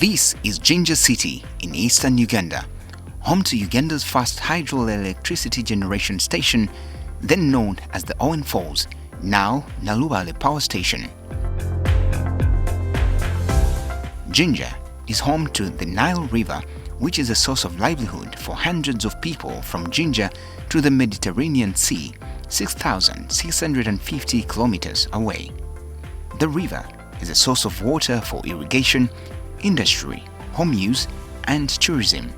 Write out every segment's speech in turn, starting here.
This is Jinja City in eastern Uganda, home to Uganda's first hydroelectricity generation station, then known as the Owen Falls, now Nalubale Power Station. Jinja is home to the Nile River, which is a source of livelihood for hundreds of people from Jinja to the Mediterranean Sea, 6,650 kilometers away. The river is a source of water for irrigation, industry, home use, and tourism.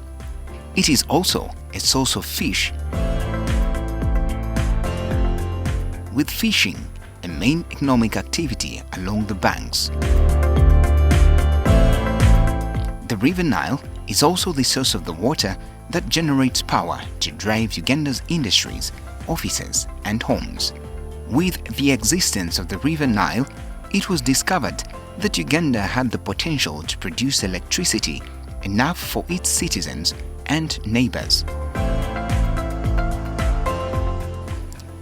It is also a source of fish, with fishing a main economic activity along the banks. The River Nile is also the source of the water that generates power to drive Uganda's industries, offices, and homes. With the existence of the River Nile, it was discovered that Uganda had the potential to produce electricity enough for its citizens and neighbors.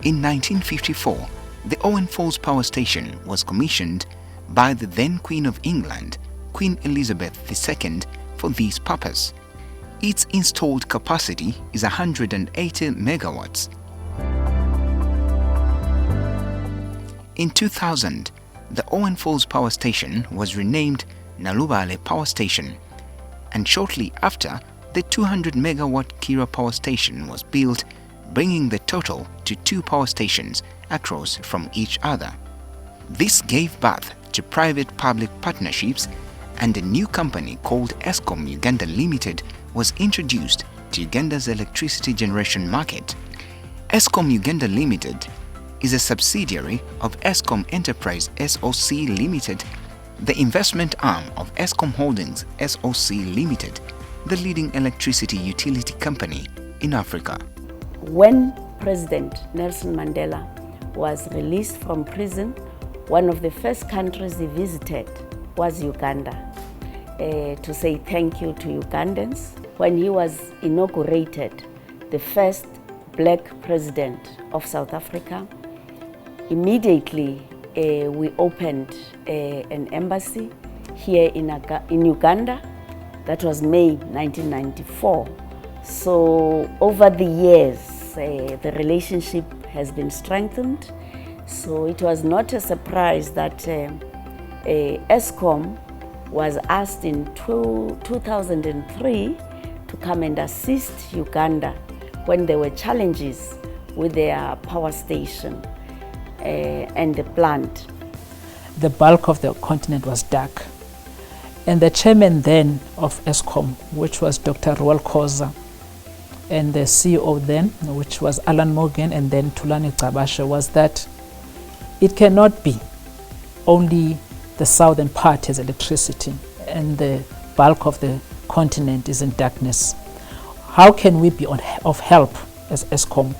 In 1954, the Owen Falls Power Station was commissioned by the then Queen of England, Queen Elizabeth II, for this purpose. Its installed capacity is 180 megawatts. In 2000, the Owen Falls Power Station was renamed Nalubale Power Station, and shortly after, the 200 megawatt Kira Power Station was built, bringing the total to 2 power stations across from each other. This gave birth to private-public partnerships, and a new company called Eskom Uganda Limited was introduced to Uganda's electricity generation market. Eskom Uganda Limited is a subsidiary of Eskom Enterprise SOC Limited, the investment arm of Eskom Holdings SOC Limited, the leading electricity utility company in Africa. When President Nelson Mandela was released from prison, one of the first countries he visited was Uganda, to say thank you to Ugandans. When he was inaugurated, the first black president of South Africa, immediately we opened an embassy here in Uganda. That was May 1994. So over the years, the relationship has been strengthened. So it was not a surprise that Eskom was asked in 2003 to come and assist Uganda when there were challenges with their power station and the plant. The bulk of the continent was dark. And the chairman then of Eskom, which was Dr. Ruel Koza, and the CEO then, which was Alan Morgan, and then Tulani Tabasha, was that it cannot be only the southern part has electricity and the bulk of the continent is in darkness. How can we be of help as Eskom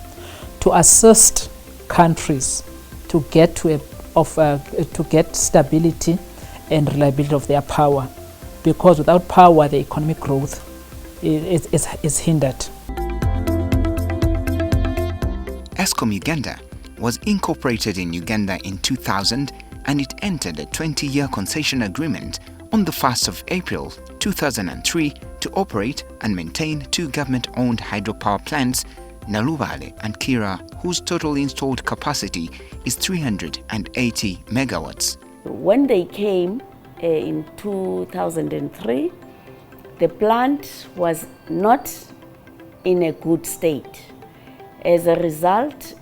to assist countries to get to get stability and reliability of their power? Because without power, the economic growth is hindered. Eskom Uganda was incorporated in Uganda in 2000, and it entered a 20-year concession agreement on the 1st of April 2003 to operate and maintain 2 government-owned hydropower plants, Nalubale and Kira, whose total installed capacity is 380 megawatts. When they came in 2003, the plant was not in a good state. As a result,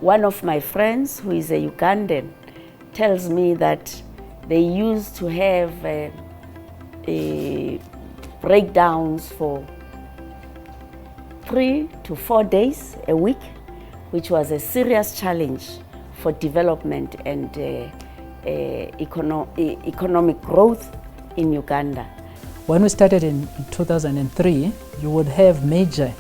one of my friends, who is a Ugandan, tells me that they used to have breakdowns for 3 to 4 days a week, which was a serious challenge for development and economic growth in Uganda. When we started in 2003, you would have major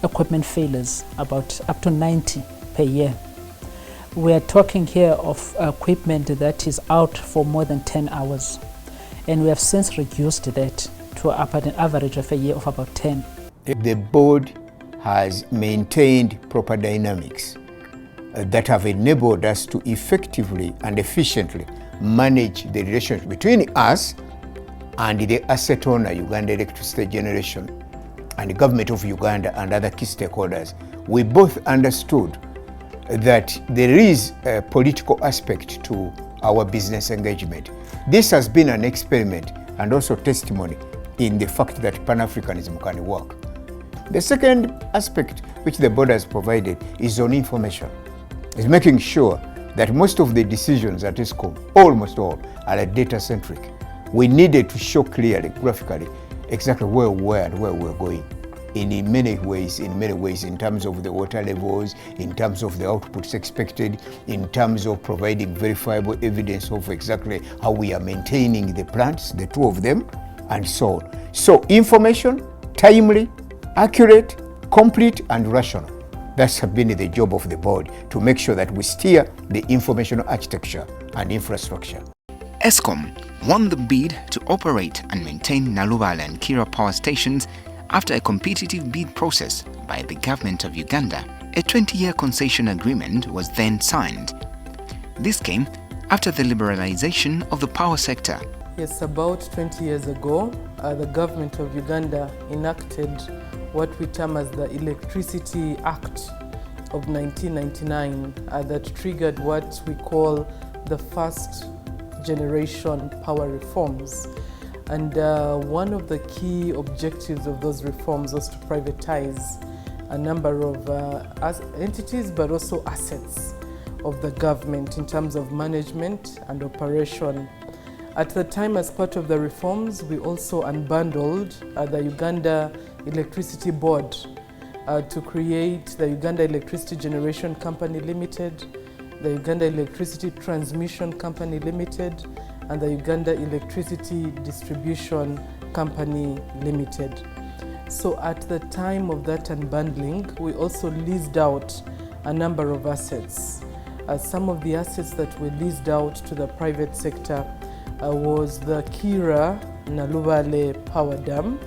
equipment failures, about up to 90 per year. We are talking here of equipment that is out for more than 10 hours, and we have since reduced that to about an average of a year of about 10. The board has maintained proper dynamics that have enabled us to effectively and efficiently manage the relationship between us and the asset owner, Uganda Electricity Generation, and the government of Uganda and other key stakeholders. We both understood that there is a political aspect to our business engagement. This has been an experiment and also testimony in the fact that Pan-Africanism can work. The second aspect which the board has provided is on information. It's making sure that most of the decisions at Eskom, almost all, are data-centric. We needed to show clearly, graphically, exactly where we were and where we're going. In many ways, in terms of the water levels, in terms of the outputs expected, in terms of providing verifiable evidence of exactly how we are maintaining the plants, the two of them, and so on. So information, timely, accurate, complete, and rational. That's been the job of the board, to make sure that we steer the informational architecture and infrastructure. Eskom won the bid to operate and maintain Nalubale and Kira power stations after a competitive bid process by the government of Uganda. A 20-year concession agreement was then signed. This came after the liberalization of the power sector. Yes, about 20 years ago, the government of Uganda enacted what we term as the Electricity Act of 1999 that triggered what we call the first generation power reforms. And one of the key objectives of those reforms was to privatize a number of entities, but also assets of the government in terms of management and operation. At the time, as part of the reforms, we also unbundled the Uganda Electricity Board to create the Uganda Electricity Generation Company Limited, the Uganda Electricity Transmission Company Limited, and the Uganda Electricity Distribution Company Limited. So at the time of that unbundling, we also leased out a number of assets. Some of the assets that were leased out to the private sector was the Kira Nalubale Power Dam.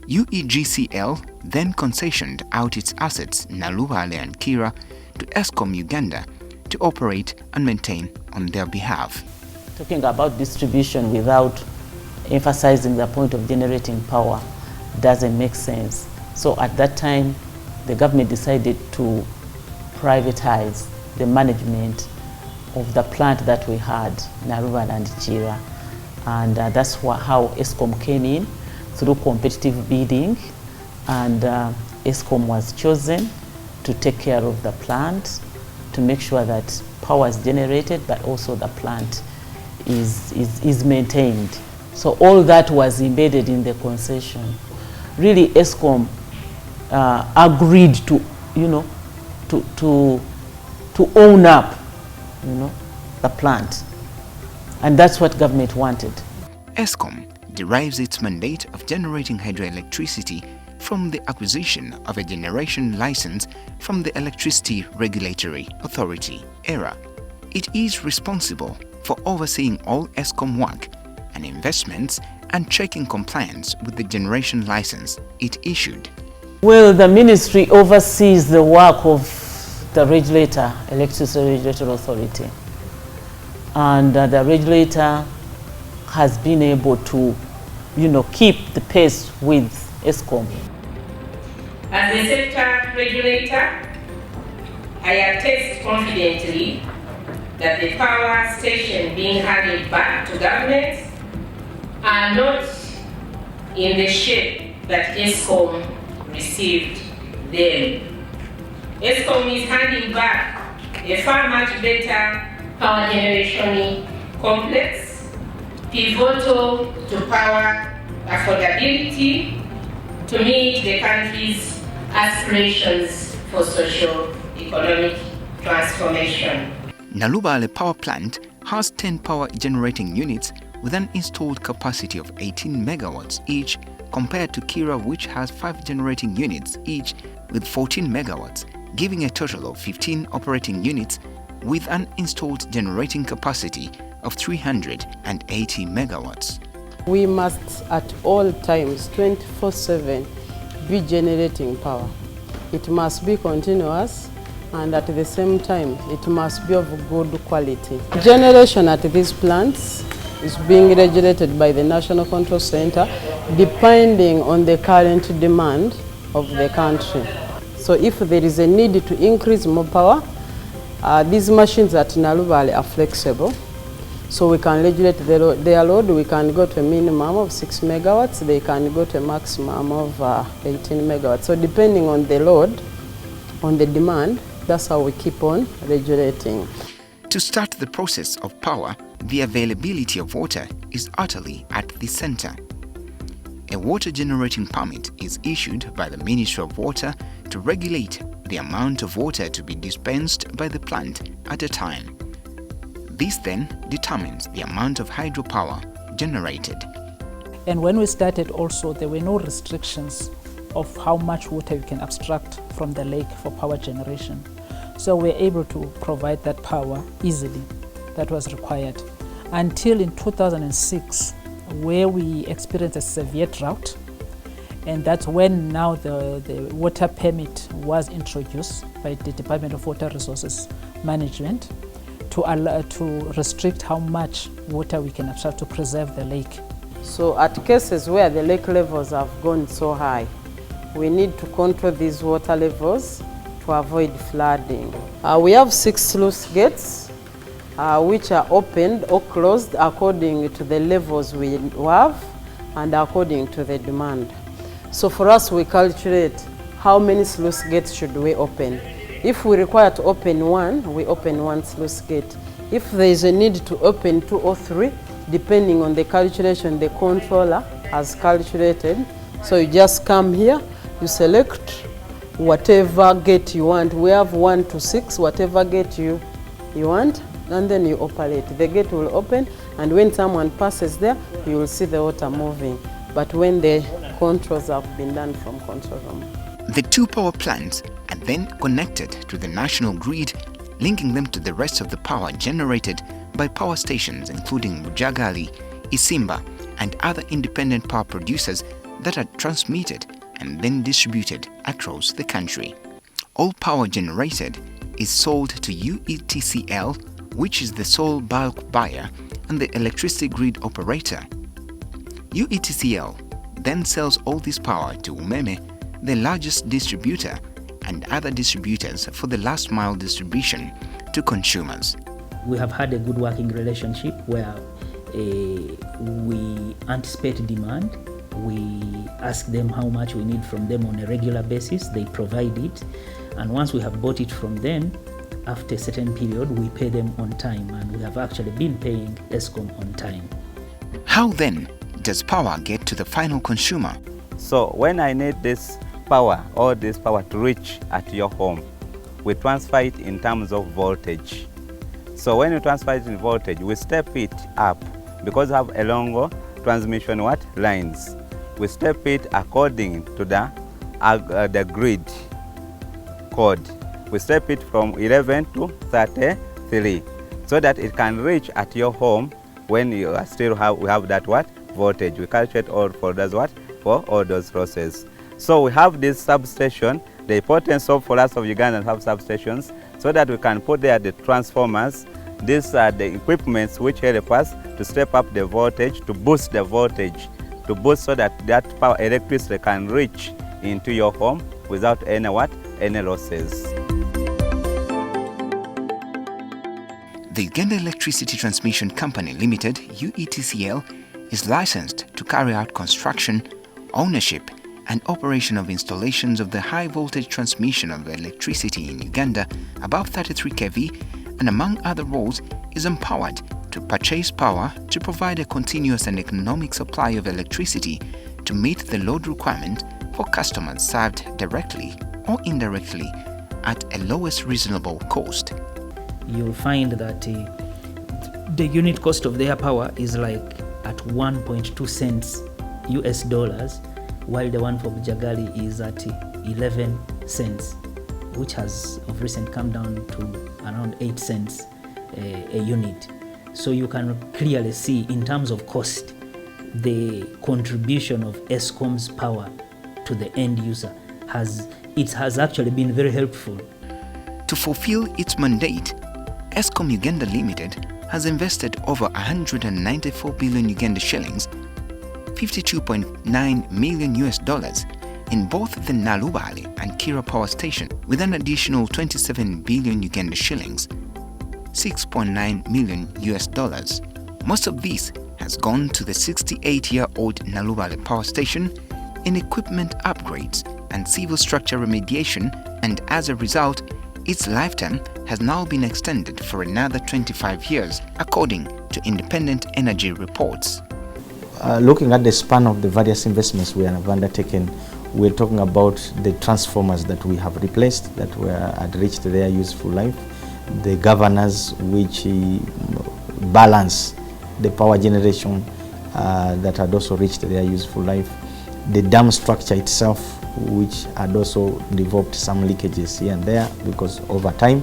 UEGCL then concessioned out its assets Nalubale and Kira to Eskom Uganda to operate and maintain on their behalf. Talking about distribution without emphasizing the point of generating power doesn't make sense. So at that time, the government decided to privatize the management of the plant that we had, Nalubale and Kira. And that's how Eskom came in through competitive bidding, and Eskom was chosen to take care of the plant, to make sure that power is generated, but also the plant is maintained. So all that was embedded in the concession. Really, Eskom agreed to, to own up, the plant, and that's what government wanted. Eskom derives its mandate of generating hydroelectricity from the acquisition of a generation license from the Electricity Regulatory Authority, ERA. It is responsible for overseeing all Eskom work and investments and checking compliance with the generation license it issued. Well, the ministry oversees the work of the regulator, Electricity Regulatory Authority. And the regulator has been able to, keep the pace with Eskom. As a sector regulator, I attest confidently that the power station being handed back to government are not in the shape that Eskom received them. Eskom is handing back a far much better power generation complex, pivotal to power affordability, to meet the country's aspirations for socio-economic transformation. Nalubale Power Plant has 10 power generating units with an installed capacity of 18 megawatts each, compared to Kira, which has 5 generating units each with 14 megawatts, giving a total of 15 operating units with an installed generating capacity of 380 megawatts. We must at all times, 24/7, be generating power. It must be continuous, and at the same time it must be of good quality. Generation at these plants is being regulated by the National Control Center depending on the current demand of the country. So if there is a need to increase more power, these machines at Nalubale are flexible. So we can regulate their load. We can go to a minimum of 6 megawatts. They can go to a maximum of 18 megawatts. So depending on the load, on the demand, that's how we keep on regulating. To start the process of power, the availability of water is utterly at the center. A water generating permit is issued by the Ministry of Water to regulate the amount of water to be dispensed by the plant at a time. This then determines the amount of hydropower generated. And when we started also, there were no restrictions of how much water you can abstract from the lake for power generation. So we're able to provide that power easily that was required. Until in 2006, where we experienced a severe drought, and that's when now the water permit was introduced by the Department of Water Resources Management to restrict how much water we can abstract to preserve the lake. So at cases where the lake levels have gone so high, we need to control these water levels to avoid flooding. We have 6 sluice gates which are opened or closed according to the levels we have and according to the demand. So for us, we calculate how many sluice gates should we open. If we require to open one, we open 1 sluice gate. If there is a need to open 2 or 3, depending on the calculation the controller has calculated. So you just come here, you select whatever gate you want. We have 1 to 6, whatever gate you want, and then you operate. The gate will open, and when someone passes there, you will see the water moving. But when the controls have been done from control room. The 2 power plants are then connected to the national grid, linking them to the rest of the power generated by power stations including Mujagali, Isimba, and other independent power producers that are transmitted and then distributed across the country. All power generated is sold to UETCL, which is the sole bulk buyer and the electricity grid operator. UETCL then sells all this power to Umeme, the largest distributor, and other distributors for the last mile distribution to consumers. We have had a good working relationship where we anticipate demand. We ask them how much we need from them on a regular basis. They provide it. And once we have bought it from them, after a certain period, we pay them on time. And we have actually been paying Eskom on time. How then does power get to the final consumer? So when I need this power or this power to reach at your home, we transfer it in terms of voltage. So when you transfer it in voltage, we step it up because we have a longer transmission lines. We step it according to the grid code. We step it from 11 to 33 so that it can reach at your home when you still have that voltage. We calculate all for those for all those processes. So we have this substation. The importance for us of Uganda to have substations so that we can put there the transformers. These are the equipments which help us to step up the voltage, to boost the voltage, to boost so that that power electricity can reach into your home without any losses. The Uganda Electricity Transmission Company Limited, UETCL, is licensed to carry out construction, ownership, and operation of installations of the high voltage transmission of electricity in Uganda above 33 kV, and among other roles is empowered to purchase power to provide a continuous and economic supply of electricity to meet the load requirement for customers served directly or indirectly at a lowest reasonable cost. You'll find that the unit cost of their power is like at 1.2 cents US dollars, while the one for Bujagali is at 11 cents, which has of recent come down to around 8 cents a unit. So you can clearly see in terms of cost, the contribution of Eskom's power to the end user has actually been very helpful. To fulfill its mandate, Eskom Uganda Limited has invested over 194 billion Uganda shillings, $52.9 million in both the Nalubale and Kira power station, with an additional 27 billion Uganda shillings, $6.9 million. Most of this has gone to the 68-year-old Nalubale power station in equipment upgrades and civil structure remediation, and as a result, its lifetime has now been extended for another 25 years, according to independent energy reports. Looking at the span of the various investments we have undertaken, we're talking about the transformers that we have replaced that had reached their useful life, the governors which balance the power generation that had also reached their useful life, the dam structure itself which had also developed some leakages here and there because over time,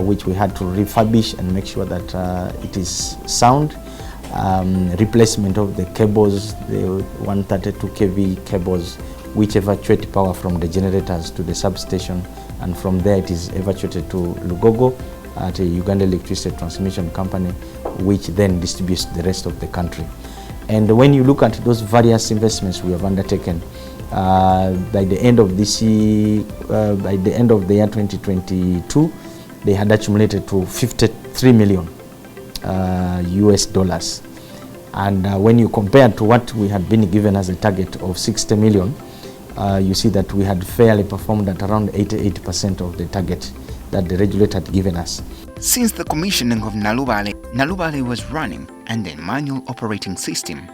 which we had to refurbish and make sure that it is sound. Replacement of the cables, the 132 kV cables, which evacuate power from the generators to the substation, and from there it is evacuated to Lugogo at a Uganda Electricity Transmission Company, which then distributes the rest of the country. And when you look at those various investments we have undertaken, by the end of this year, by the end of the year 2022, they had accumulated to 53 million US dollars. And when you compare to what we had been given as a target of 60 million, you see that we had fairly performed at around 88% of the target that the regulator had given us. Since the commissioning of Nalubale was running under a manual operating system,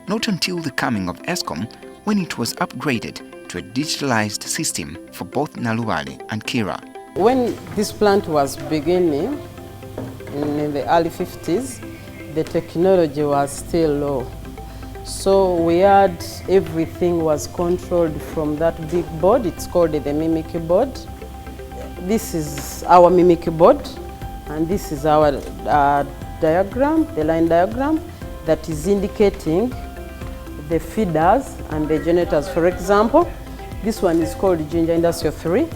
not until the coming of Eskom when it was upgraded to a digitalized system for both Nalubale and Kira. When this plant was beginning in the early 50s, the technology was still low. So we had everything was controlled from that big board. It's called the Mimic board. This is our Mimic board, and this is our diagram, the line diagram, that is indicating the feeders and the generators. For example, this one is called Ginger Industrial 3.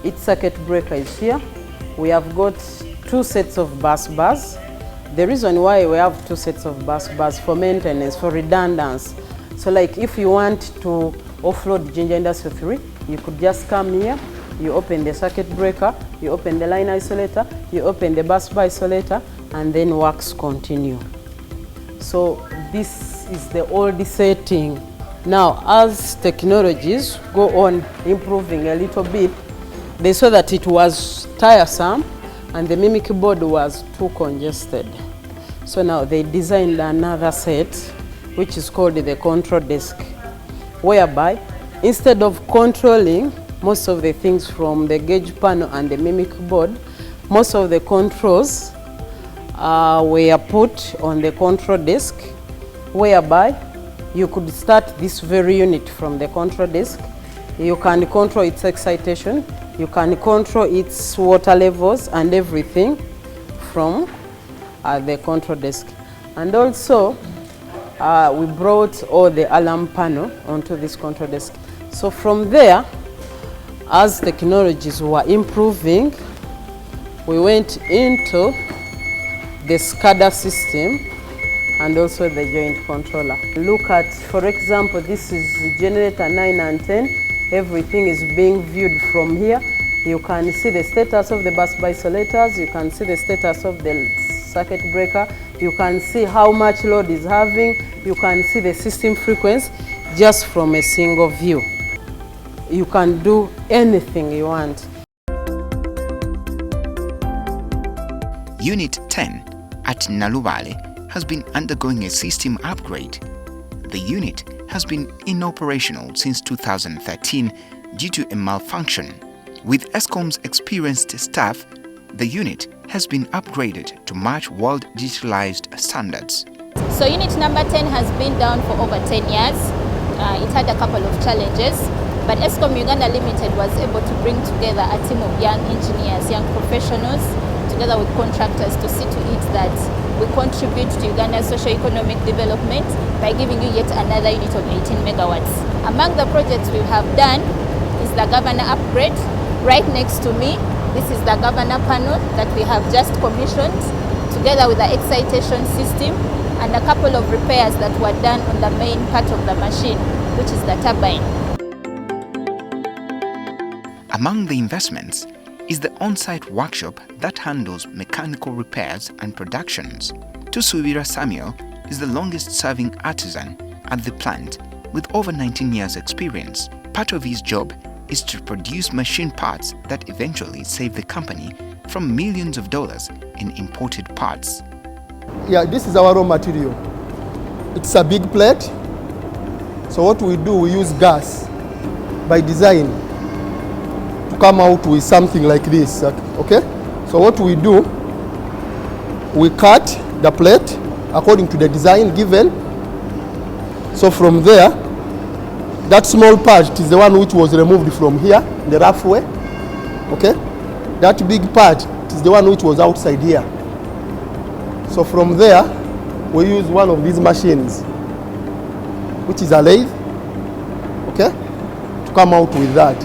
Its circuit breaker is here. We have got two sets of bus bars. The reason why we have two sets of bus bars for maintenance, for redundancy. So like if you want to offload Ginger Industrial 3, you could just come here, you open the circuit breaker, you open the line isolator, you open the bus bar isolator, and then works continue. So this is the old setting. Now, as technologies go on improving a little bit, they saw that it was tiresome and the Mimic board was too congested. So now they designed another set, which is called the control desk, whereby instead of controlling most of the things from the gauge panel and the Mimic board, most of the controls were put on the control desk, whereby you could start this very unit from the control desk. You can control its excitation, you can control its water levels and everything from the control desk. And also, we brought all the alarm panel onto this control desk. So from there, as technologies were improving, we went into the SCADA system and also the joint controller. Look at, for example, this is generator 9 and 10. Everything is being viewed from here. You can see the status of the bus bar isolators, you can see the status of the circuit breaker, you can see how much load is having, you can see the system frequency just from a single view. You can do anything you want. Unit 10 at Nalubale has been undergoing a system upgrade. The unit has been inoperational since 2013 due to a malfunction. With Eskom's experienced staff, the unit has been upgraded to match world digitalized standards. So unit number 10 has been down for over 10 years. It had a couple of challenges, but Eskom Uganda Limited was able to bring together a team of young engineers, young professionals, together with contractors to see to it that we contribute to Uganda's socio-economic development by giving you yet another unit of 18 megawatts. Among the projects we have done is the governor upgrade. Right next to me, This is the governor panel that we have just commissioned, together with the excitation system and a couple of repairs that were done on the main part of the machine, which is the turbine. Among the investments is the on-site workshop that handles mechanical repairs and productions. Tusubira Samuel is the longest-serving artisan at the plant with over 19 years' experience. Part of his job is to produce machine parts that eventually save the company from millions of dollars in imported parts. Yeah, this is our raw material. It's a big plate. So what we do, we use gas by design to come out with something like this, okay? So what we do, we cut the plate according to the design given. So from there, that small part is the one which was removed from here, the rough way, okay? That big part is the one which was outside here. So from there, we use one of these machines, which is a lathe, okay, to come out with that.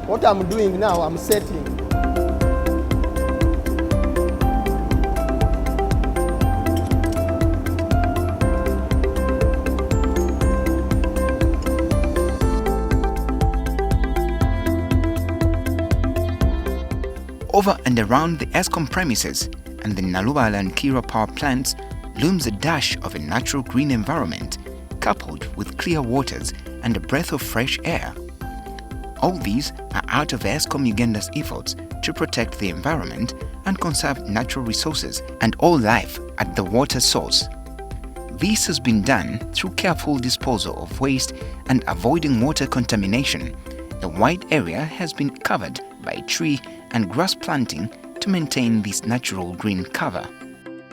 What I'm doing now, I'm setting. Over and around the Eskom premises and the Nalubala and Kira power plants looms a dash of a natural green environment, coupled with clear waters and a breath of fresh air. All these are out of Eskom Uganda's efforts to protect the environment and conserve natural resources and all life at the water source. This has been done through careful disposal of waste and avoiding water contamination. A wide area has been covered by tree and grass planting to maintain this natural green cover.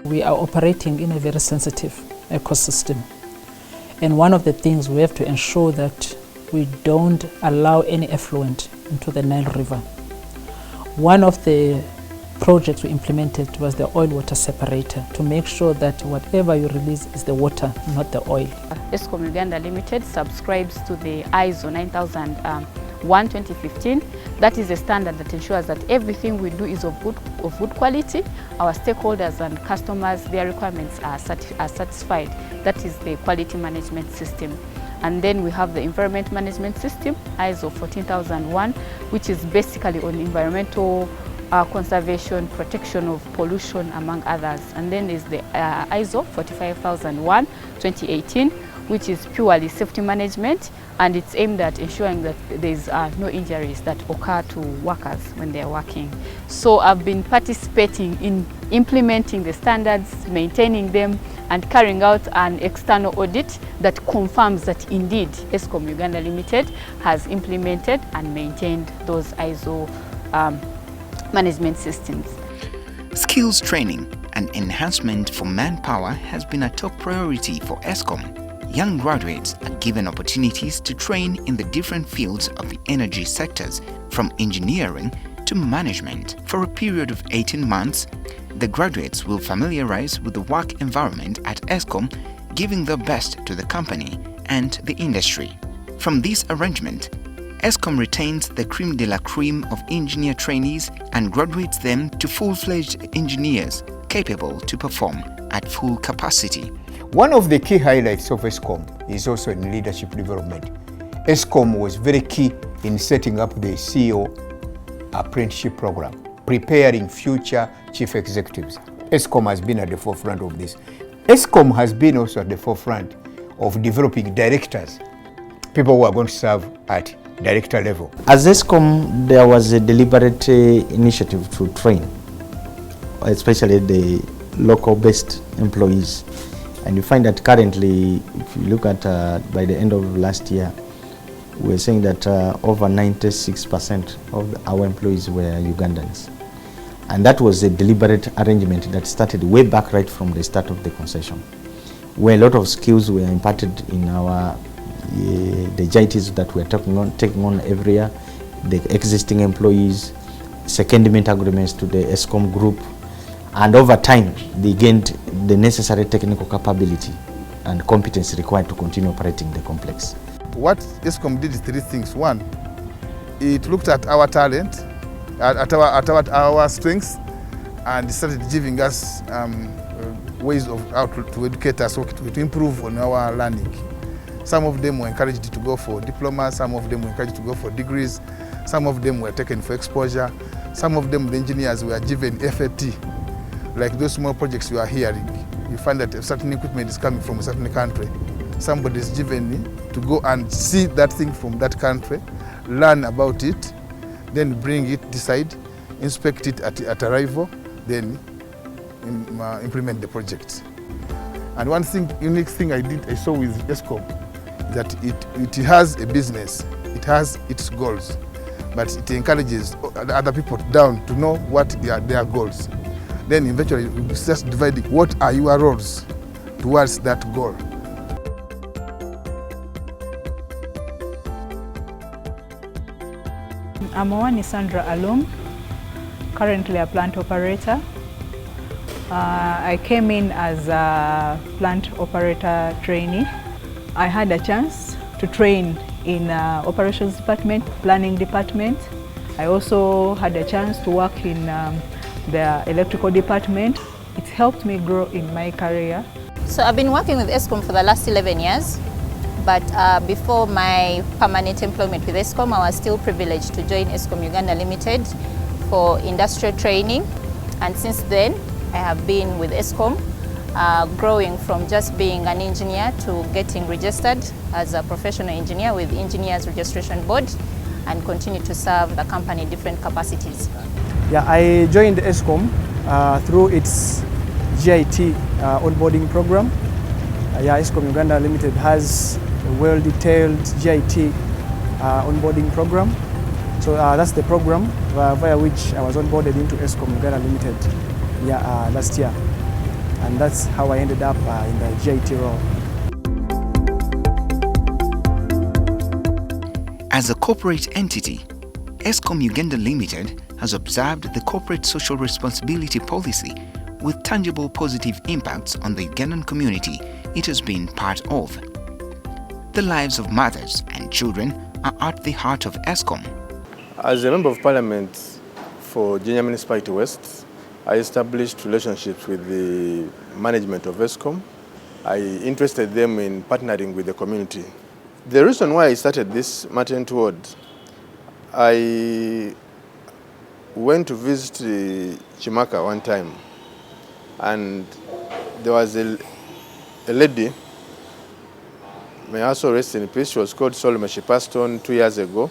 We are operating in a very sensitive ecosystem, and one of the things we have to ensure that we don't allow any effluent into the Nile River. One of the projects we implemented was the oil water separator to make sure that whatever you release is the water, not the oil. Eskom Uganda Limited subscribes to the ISO 9001:2015. That is a standard that ensures that everything we do is of good quality. Our stakeholders and customers, their requirements are satisfied. That is the quality management system. And then we have the environment management system, ISO 14001, which is basically on environmental conservation, protection of pollution, among others. And then there's the ISO 45001:2018, which is purely safety management, and it's aimed at ensuring that there's no injuries that occur to workers when they're working. So I've been participating in implementing the standards, maintaining them, and carrying out an external audit that confirms that indeed Eskom Uganda Limited has implemented and maintained those ISO management systems. Skills training and enhancement for manpower has been a top priority for Eskom. Young graduates are given opportunities to train in the different fields of the energy sectors, from engineering to management. For a period of 18 months, the graduates will familiarize with the work environment at Eskom, giving their best to the company and the industry. From this arrangement, Eskom retains the creme de la creme of engineer trainees and graduates them to full-fledged engineers capable to perform at full capacity. One of the key highlights of Eskom is also in leadership development. Eskom was very key in setting up the CEO apprenticeship program, preparing future chief executives. Eskom has been at the forefront of this. Eskom has been also at the forefront of developing directors, people who are going to serve at director level. As Eskom, there was a deliberate initiative to train, especially the local-based employees. And you find that currently, if you look at by the end of last year, we're saying that over 96% of our employees were Ugandans. And that was a deliberate arrangement that started way back right from the start of the concession, where a lot of skills were imparted in our the JITs that we're taking on every year, the existing employees, secondment agreements to the Eskom group, and over time they gained the necessary technical capability and competence required to continue operating the complex. What Eskom did is three things. One, it looked at our talent, at our strengths, and started giving us ways of how to educate us, to improve on our learning. Some of them were encouraged to go for diplomas, some of them were encouraged to go for degrees, some of them were taken for exposure, some of them, the engineers, were given FAT, like those small projects you are hearing. You find that a certain equipment is coming from a certain country. Somebody is given to go and see that thing from that country, learn about it, then bring it, decide, inspect it at arrival, then implement the project. And one thing, unique thing I saw with Eskom, that it has a business, it has its goals, but it encourages other people down to know what their goals. Then eventually we just dividing what are your roles towards that goal. I'm Awani Sandra Alum, currently a plant operator. I came in as a plant operator trainee. I had a chance to train in operations department, planning department. I also had a chance to work in the electrical department. It helped me grow in my career. So I've been working with Eskom for the last 11 years. But before my permanent employment with Eskom, I was still privileged to join Eskom Uganda Limited for industrial training. And since then, I have been with Eskom, growing from just being an engineer to getting registered as a professional engineer with Engineers Registration Board, and continue to serve the company in different capacities. Yeah, I joined Eskom through its GIT onboarding program. Eskom Uganda Limited has a well-detailed GIT onboarding program. So that's the program via which I was onboarded into Eskom Uganda Limited last year. And that's how I ended up in the GIT role. As a corporate entity, Eskom Uganda Limited has observed the corporate social responsibility policy with tangible positive impacts on the Ugandan community it has been part of. The lives of mothers and children are at the heart of Eskom. As a Member of Parliament for Junior Municipality West, I established relationships with the management of Eskom. I interested them in partnering with the community. The reason why I started this maternity ward, I went to visit Chimaka one time, and there was a lady, may also rest in peace. She was called Solomon. She passed on 2 years ago.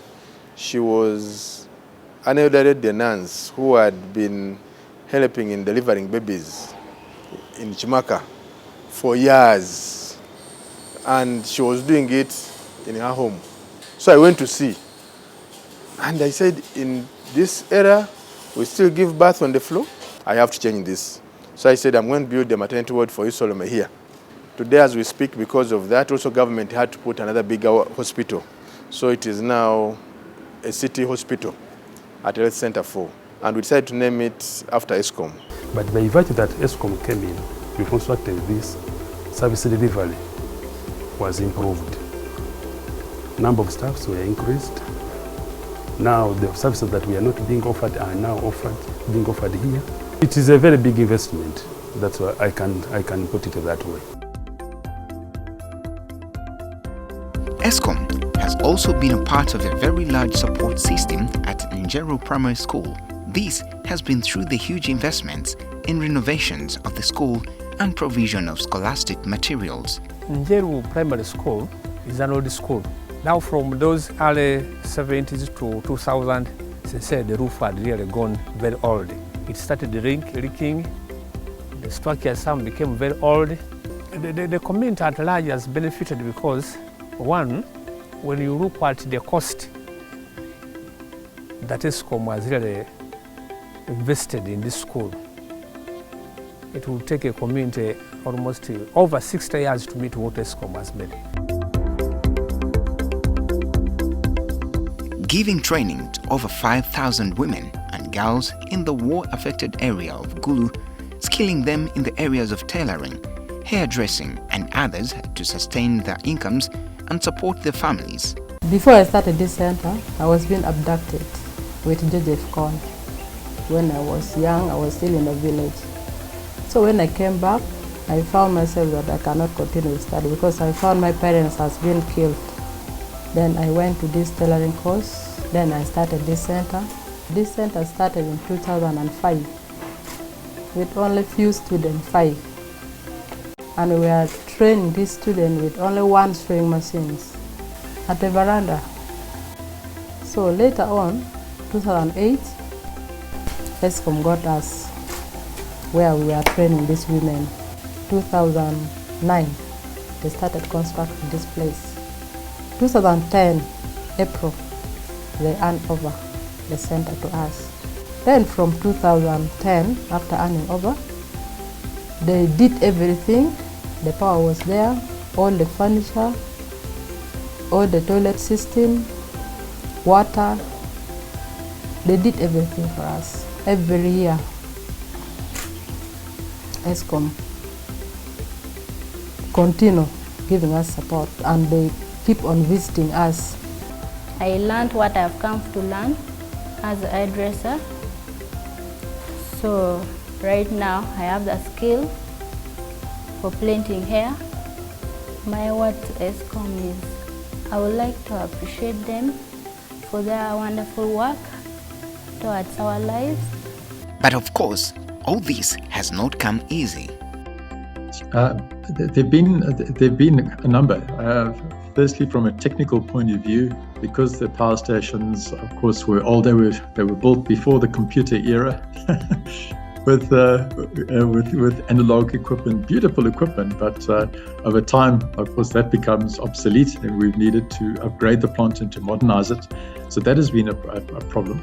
She was an elderly nurse who had been helping in delivering babies in Chimaka for years, and she was doing it in her home. So I went to see, and I said, in this era, we still give birth on the floor? I have to change this. So I said, I'm going to build a maternity ward for you, Solomon, here. Today, as we speak, because of that, also government had to put another bigger hospital. So it is now a city hospital at Health Center 4. And we decided to name it after Eskom. But by virtue that Eskom came in, we constructed this, service delivery was improved. Number of staffs were increased. Now the services that we are not being offered are now being offered here. It is a very big investment. That's why I can put it that way. Eskom has also been a part of a very large support system at Njero Primary School. This has been through the huge investments in renovations of the school and provision of scholastic materials. Njero Primary School is an old school. Now from those early 70s to 2000, they said the roof had really gone very old. It started leaking, the structure some became very old. The community at large has benefited because, one, when you look at the cost that Eskom has really invested in this school, it will take a community almost over 60 years to meet what Eskom has made. Giving training to over 5,000 women and girls in the war-affected area of Gulu, skilling them in the areas of tailoring, hairdressing and others to sustain their incomes and support their families. Before I started this center, I was being abducted with Joseph Kony. When I was young, I was still in the village. So when I came back, I found myself that I cannot continue to study because I found my parents has been killed. Then I went to this tailoring course. Then I started this center. This center started in 2005 with only few students, 5. And we are training these students with only 1 sewing machines at the veranda. So later on, 2008, Eskom got us where we are training these women. 2009, they started constructing this place. 2010, April, they hand over the center to us. Then from 2010, after handing over, they did everything. The power was there, all the furniture, all the toilet system, water. They did everything for us. Every year, Eskom continue giving us support and they keep on visiting us. I learned what I've come to learn as a hairdresser. So right now I have the skill for plaiting hair. My word to Eskom is I would like to appreciate them for their wonderful work towards our lives. But of course, all this has not come easy. There've been a number. Firstly, from a technical point of view, because the power stations, of course, were old. They were built before the computer era, with analog equipment, beautiful equipment. But over time, of course, that becomes obsolete, and we've needed to upgrade the plant and to modernize it. So that has been a problem.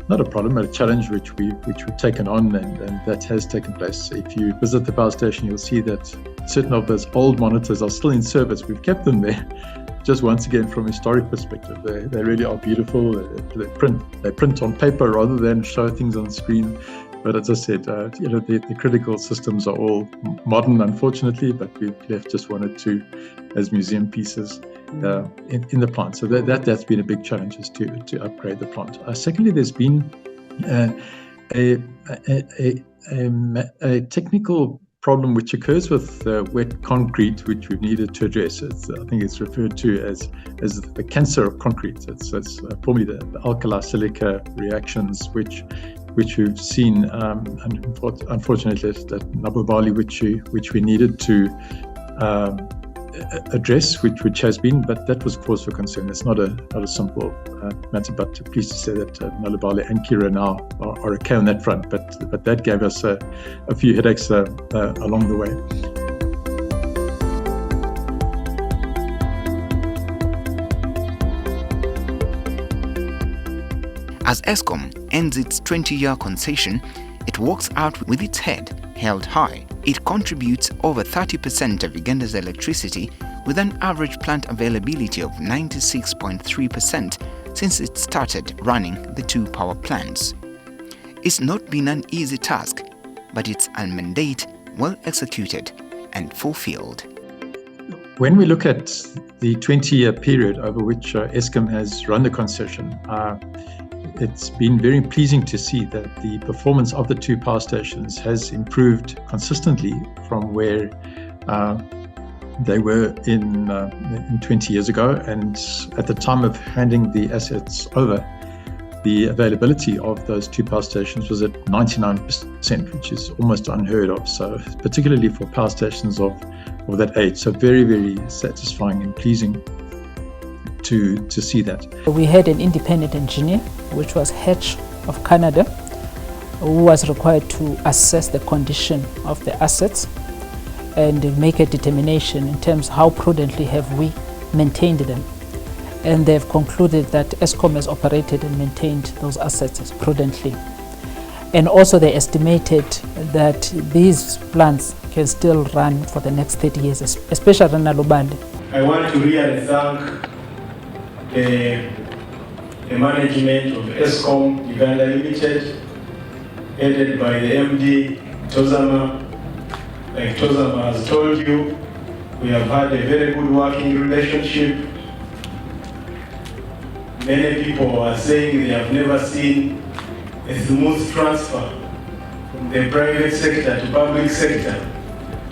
Not a problem, but a challenge which we've taken on, and that has taken place. If you visit the power station, you'll see that certain of those old monitors are still in service. We've kept them there, just once again from a historic perspective. They really are beautiful. They print on paper rather than show things on screen. But as I said, the critical systems are all modern, unfortunately, but we've left just 1 or 2 as museum pieces in the plant. So that's been a big challenge, is to upgrade the plant. Secondly, there's been a technical problem which occurs with wet concrete, which we've needed to address. I think it's referred to as the cancer of concrete. It's probably the alkali silica reactions which we've seen, unfortunately, that Nabobali, which we needed to address, which has been, but that was cause for concern. It's not a simple matter, but pleased to say that Nalubale and Kira now are okay on that front, but that gave us a few headaches along the way. As Eskom ends its 20-year concession, it walks out with its head held high. It contributes over 30% of Uganda's electricity, with an average plant availability of 96.3% since it started running the 2 power plants. It's not been an easy task, but it's a mandate well executed and fulfilled. When we look at the 20-year period over which Eskom has run the concession, it's been very pleasing to see that the performance of the 2 power stations has improved consistently from where they were in 20 years ago. And at the time of handing the assets over, the availability of those 2 power stations was at 99%, which is almost unheard of. So particularly for power stations of that age. So very, very satisfying and pleasing to see that. We had an independent engineer, which was Hedge of Canada, who was required to assess the condition of the assets and make a determination in terms of how prudently have we maintained them. And they've concluded that Eskom has operated and maintained those assets prudently. And also they estimated that these plants can still run for the next 30 years, especially Nalubale. I want to really thank the management of Eskom Uganda Limited, headed by the MD Tozama, Like Tozama has told you, we have had a very good working relationship. Many people are saying they have never seen a smooth transfer from the private sector to public sector.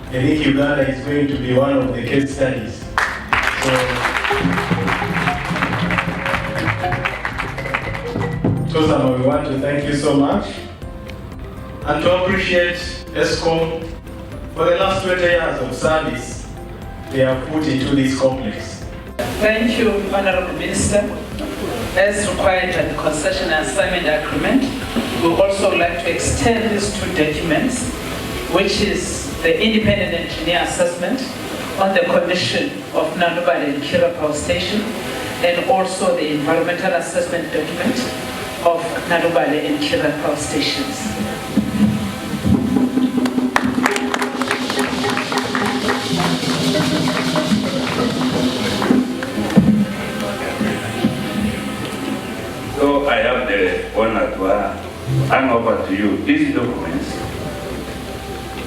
I think Uganda is going to be one of the case studies. So, Tozama, we want to thank you so much and to appreciate Eskom for the last 20 years of service they have put into this complex. Thank you, Honorable Minister. As required by the concession and assignment agreement, we would also like to extend these two documents, which is the independent engineer assessment on the condition of Nalubale and Kira Power Station, and also the environmental assessment document of Nalubale and Kira Power Stations. So I have the honor to hand over to you these documents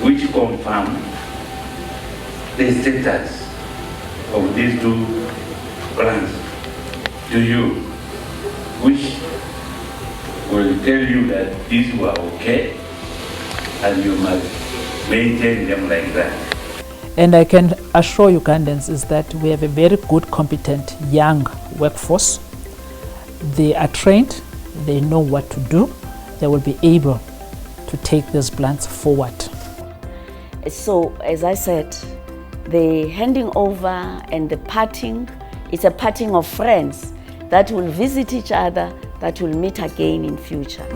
which confirm the status of these two plans to you, which will tell you that these were okay and you must maintain them like that. And I can assure Ugandans is that we have a very good, competent young workforce. They are trained, they know what to do, they will be able to take these plans forward. So, as I said, the handing over and the parting, it's a parting of friends that will visit each other, that will meet again in future.